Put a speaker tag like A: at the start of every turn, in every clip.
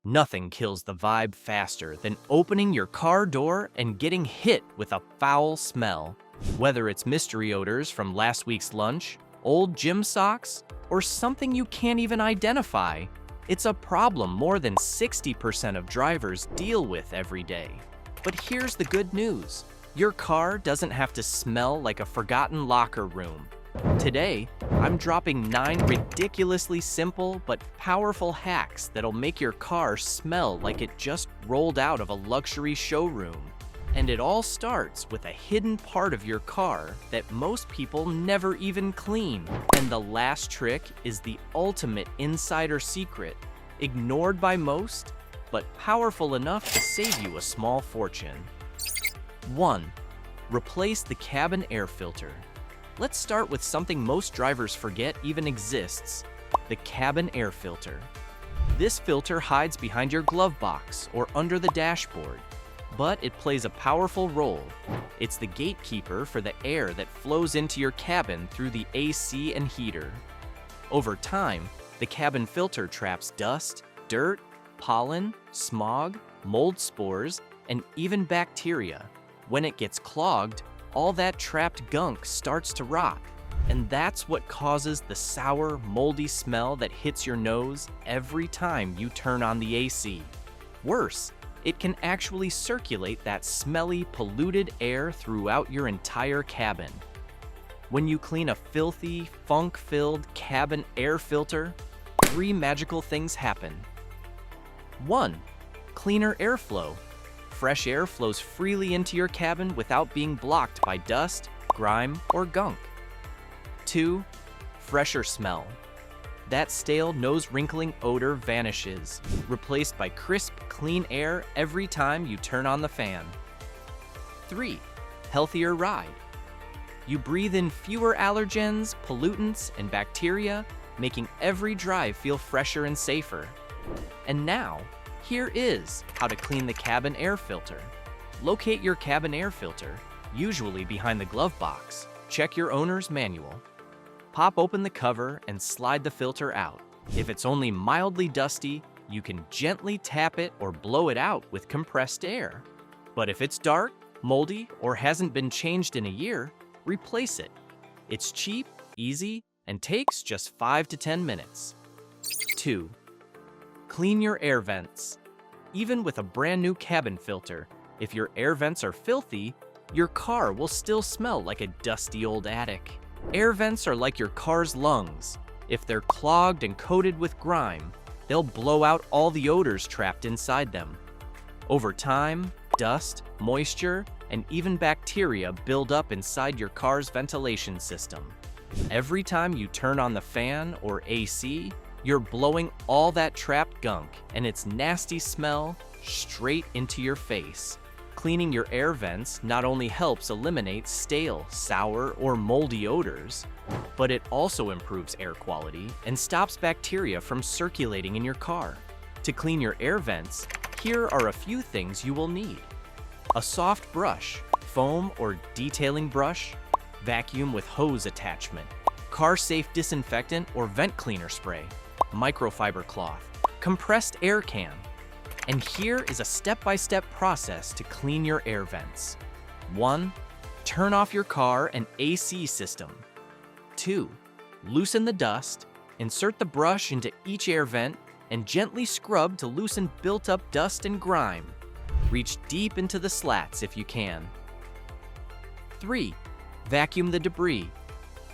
A: Nothing kills the vibe faster than opening your car door and getting hit with a foul smell. Whether it's mystery odors from last week's lunch, old gym socks, or something you can't even identify, it's a problem more than 60% of drivers deal with every day. But here's the good news. Your car doesn't have to smell like a forgotten locker room. Today, I'm dropping 9 ridiculously simple but powerful hacks that'll make your car smell like it just rolled out of a luxury showroom. And it all starts with a hidden part of your car that most people never even clean. And the last trick is the ultimate insider secret, ignored by most, but powerful enough to save you a small fortune. 1. Replace the cabin air filter. Let's start with something most drivers forget even exists: the cabin air filter. This filter hides behind your glove box or under the dashboard, but it plays a powerful role. It's the gatekeeper for the air that flows into your cabin through the AC and heater. Over time, the cabin filter traps dust, dirt, pollen, smog, mold spores, and even bacteria. When it gets clogged, all that trapped gunk starts to rot, and that's what causes the sour, moldy smell that hits your nose every time you turn on the AC. Worse, it can actually circulate that smelly, polluted air throughout your entire cabin. When you clean a filthy, funk-filled cabin air filter, 3 magical things happen. 1. Cleaner airflow. Fresh air flows freely into your cabin without being blocked by dust, grime, or gunk. 2. Fresher smell. That stale, nose-wrinkling odor vanishes, replaced by crisp, clean air every time you turn on the fan. 3. Healthier ride. You breathe in fewer allergens, pollutants, and bacteria, making every drive feel fresher and safer. And now, here is how to clean the cabin air filter. Locate your cabin air filter, usually behind the glove box. Check your owner's manual. Pop open the cover and slide the filter out. If it's only mildly dusty, you can gently tap it or blow it out with compressed air. But if it's dark, moldy, or hasn't been changed in a year, replace it. It's cheap, easy, and takes just 5 to 10 minutes. 2. Clean your air vents. Even with a brand new cabin filter, if your air vents are filthy, your car will still smell like a dusty old attic. Air vents are like your car's lungs. If they're clogged and coated with grime, they'll blow out all the odors trapped inside them. Over time, dust, moisture, and even bacteria build up inside your car's ventilation system. Every time you turn on the fan or AC, you're blowing all that trapped gunk and its nasty smell straight into your face. Cleaning your air vents not only helps eliminate stale, sour, or moldy odors, but it also improves air quality and stops bacteria from circulating in your car. To clean your air vents, here are a few things you will need: a soft brush, foam or detailing brush, vacuum with hose attachment, car-safe disinfectant or vent cleaner spray, microfiber cloth, compressed air can. And here is a step-by-step process to clean your air vents. 1. Turn off your car and AC system. 2. Loosen the dust, insert the brush into each air vent, and gently scrub to loosen built-up dust and grime. Reach deep into the slats if you can. 3. Vacuum the debris.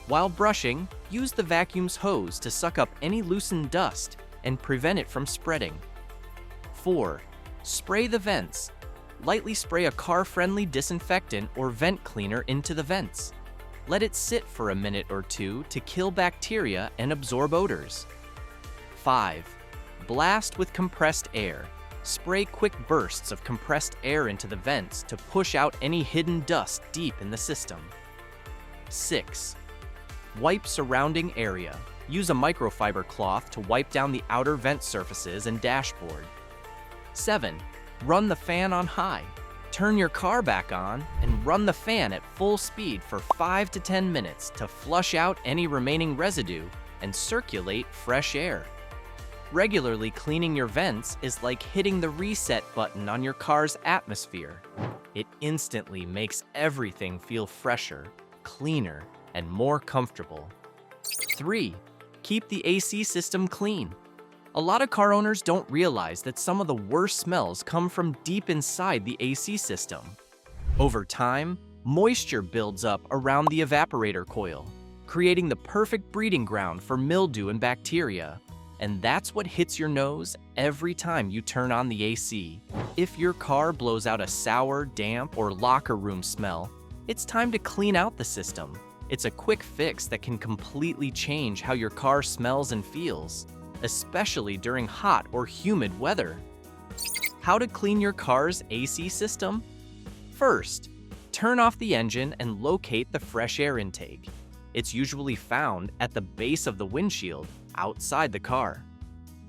A: While brushing, use the vacuum's hose to suck up any loosened dust and prevent it from spreading. 4. Spray the vents. Lightly spray a car-friendly disinfectant or vent cleaner into the vents. Let it sit for a minute or 2 to kill bacteria and absorb odors. 5. Blast with compressed air. Spray quick bursts of compressed air into the vents to push out any hidden dust deep in the system. 6. Wipe surrounding area. Use a microfiber cloth to wipe down the outer vent surfaces and dashboard. 7. Run the fan on high. Turn your car back on and run the fan at full speed for 5 to 10 minutes to flush out any remaining residue and circulate fresh air. Regularly cleaning your vents is like hitting the reset button on your car's atmosphere. It instantly makes everything feel fresher, cleaner, and more comfortable. 3. Keep the AC system clean. A lot of car owners don't realize that some of the worst smells come from deep inside the AC system. Over time, moisture builds up around the evaporator coil, creating the perfect breeding ground for mildew and bacteria. And that's what hits your nose every time you turn on the AC. If your car blows out a sour, damp, or locker room smell, it's time to clean out the system. It's a quick fix that can completely change how your car smells and feels, especially during hot or humid weather. How to clean your car's AC system? First, turn off the engine and locate the fresh air intake. It's usually found at the base of the windshield, outside the car.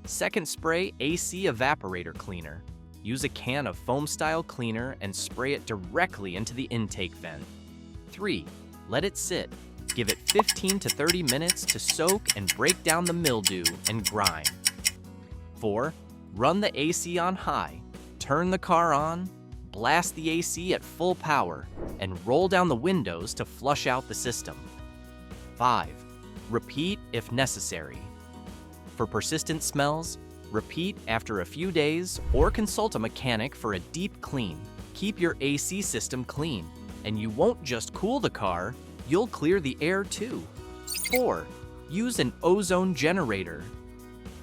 A: Second, spray AC evaporator cleaner. Use a can of foam-style cleaner and spray it directly into the intake vent. 3. Let it sit. Give it 15 to 30 minutes to soak and break down the mildew and grime. 4. Run the AC on high. Turn the car on, blast the AC at full power, and roll down the windows to flush out the system. 5. Repeat if necessary. For persistent smells, repeat after a few days or consult a mechanic for a deep clean. Keep your AC system clean, and you won't just cool the car, you'll clear the air too. 4. Use an ozone generator.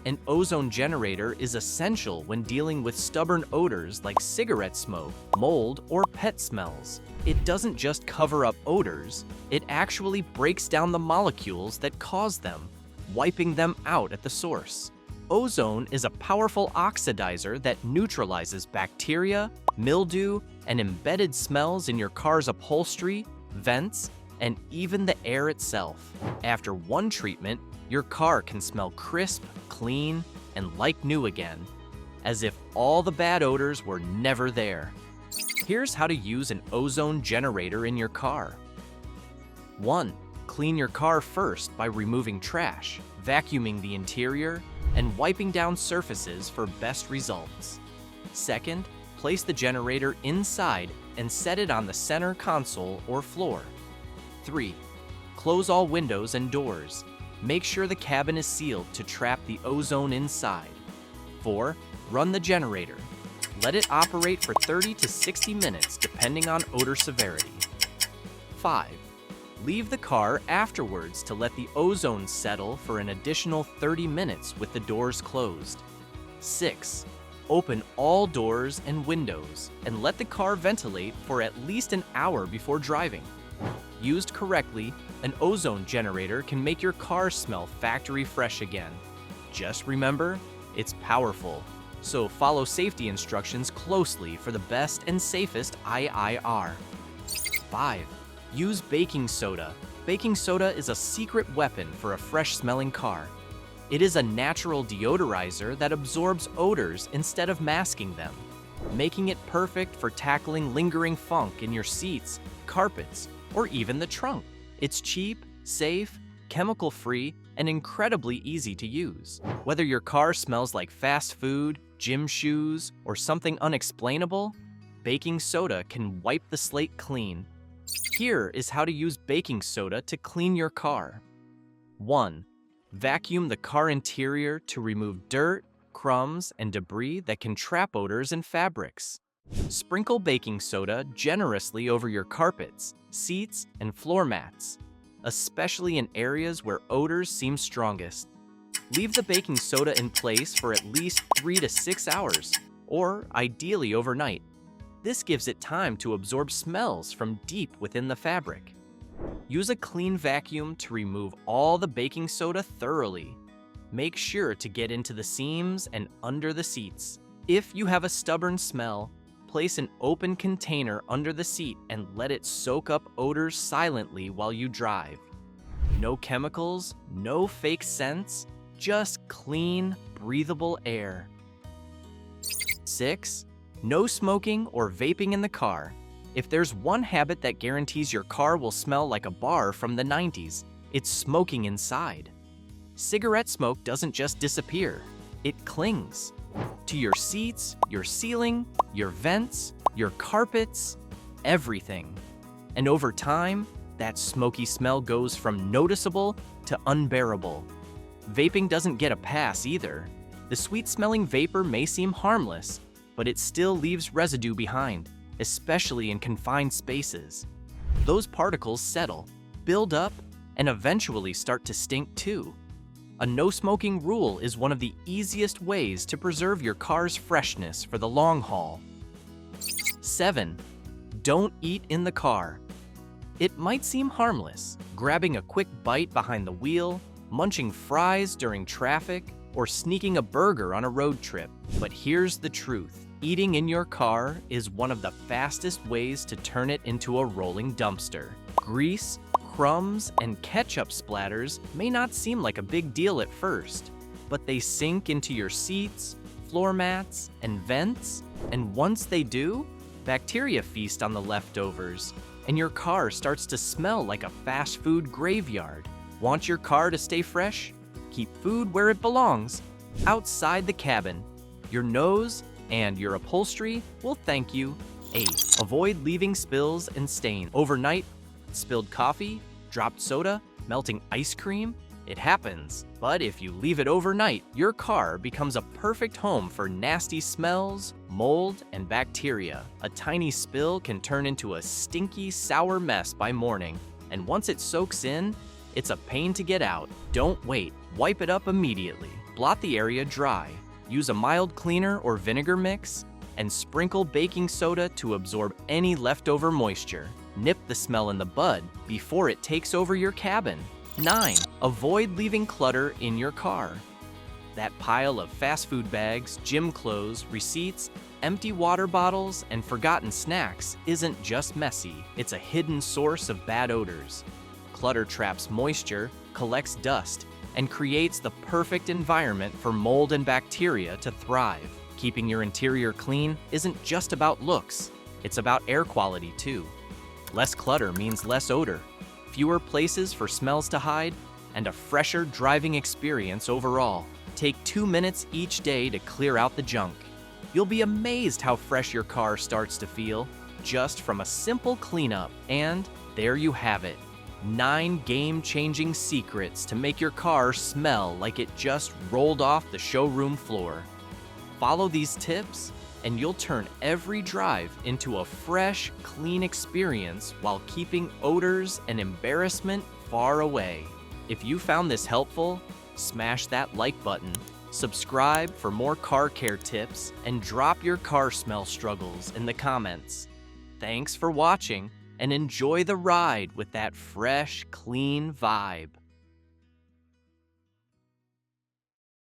A: An ozone generator is essential when dealing with stubborn odors like cigarette smoke, mold, or pet smells. It doesn't just cover up odors, it actually breaks down the molecules that cause them, wiping them out at the source. Ozone is a powerful oxidizer that neutralizes bacteria, mildew, and embedded smells in your car's upholstery, vents, and even the air itself. After one treatment, your car can smell crisp, clean, and like new again, as if all the bad odors were never there. Here's how to use an ozone generator in your car. 1. Clean your car first by removing trash, vacuuming the interior, and wiping down surfaces for best results. 2nd, place the generator inside and set it on the center console or floor. 3. Close all windows and doors. Make sure the cabin is sealed to trap the ozone inside. 4. Run the generator. Let it operate for 30 to 60 minutes depending on odor severity. 5. Leave the car afterwards to let the ozone settle for an additional 30 minutes with the doors closed. 6. Open all doors and windows and let the car ventilate for at least an hour before driving. Used correctly, an ozone generator can make your car smell factory fresh again. Just remember, it's powerful, so follow safety instructions closely for the best and safest IIR. 5. Use baking soda. Baking soda is a secret weapon for a fresh-smelling car. It is a natural deodorizer that absorbs odors instead of masking them, making it perfect for tackling lingering funk in your seats, carpets, or even the trunk. It's cheap, safe, chemical-free, and incredibly easy to use. Whether your car smells like fast food, gym shoes, or something unexplainable, baking soda can wipe the slate clean. Here is how to use baking soda to clean your car. 1. Vacuum the car interior to remove dirt, crumbs, and debris that can trap odors in fabrics. Sprinkle baking soda generously over your carpets, seats, and floor mats, especially in areas where odors seem strongest. Leave the baking soda in place for at least 3 to 6 hours, or ideally overnight. This gives it time to absorb smells from deep within the fabric. Use a clean vacuum to remove all the baking soda thoroughly. Make sure to get into the seams and under the seats. If you have a stubborn smell, place an open container under the seat and let it soak up odors silently while you drive. No chemicals, no fake scents, just clean, breathable air. 6. No smoking or vaping in the car. If there's one habit that guarantees your car will smell like a bar from the 90s, it's smoking inside. Cigarette smoke doesn't just disappear. it clings to your seats, your ceiling, your vents, your carpets, everything. And over time, that smoky smell goes from noticeable to unbearable. Vaping doesn't get a pass either. The sweet-smelling vapor may seem harmless, but it still leaves residue behind, especially in confined spaces. Those particles settle, build up, and eventually start to stink too. A no-smoking rule is one of the easiest ways to preserve your car's freshness for the long haul. 7. Don't eat in the car. It might seem harmless, grabbing a quick bite behind the wheel, munching fries during traffic, or sneaking a burger on a road trip. But here's the truth. Eating in your car is one of the fastest ways to turn it into a rolling dumpster. Grease, crumbs, and ketchup splatters may not seem like a big deal at first, but they sink into your seats, floor mats, and vents, and once they do, bacteria feast on the leftovers, and your car starts to smell like a fast food graveyard. Want your car to stay fresh? Keep food where it belongs, outside the cabin. Your nose and your upholstery will thank you. 8. Avoid leaving spills and stains. Overnight, spilled coffee, dropped soda, melting ice cream, it happens. But if you leave it overnight, your car becomes a perfect home for nasty smells, mold, and bacteria. A tiny spill can turn into a stinky, sour mess by morning, and once it soaks in, it's a pain to get out. Don't wait. Wipe it up immediately. Blot the area dry. Use a mild cleaner or vinegar mix, and sprinkle baking soda to absorb any leftover moisture. Nip the smell in the bud before it takes over your cabin. 9. Avoid leaving clutter in your car. That pile of fast food bags, gym clothes, receipts, empty water bottles, and forgotten snacks isn't just messy, it's a hidden source of bad odors. Clutter traps moisture, collects dust, and creates the perfect environment for mold and bacteria to thrive. Keeping your interior clean isn't just about looks, it's about air quality too. Less clutter means less odor, fewer places for smells to hide, and a fresher driving experience overall. Take 2 minutes each day to clear out the junk. You'll be amazed how fresh your car starts to feel, just from a simple cleanup. And there you have it. 9 game-changing secrets to make your car smell like it just rolled off the showroom floor. Follow these tips, and you'll turn every drive into a fresh, clean experience while keeping odors and embarrassment far away. If you found this helpful, smash that like button, subscribe for more car care tips, and drop your car smell struggles in the comments. Thanks for watching, and enjoy the ride with that fresh, clean vibe.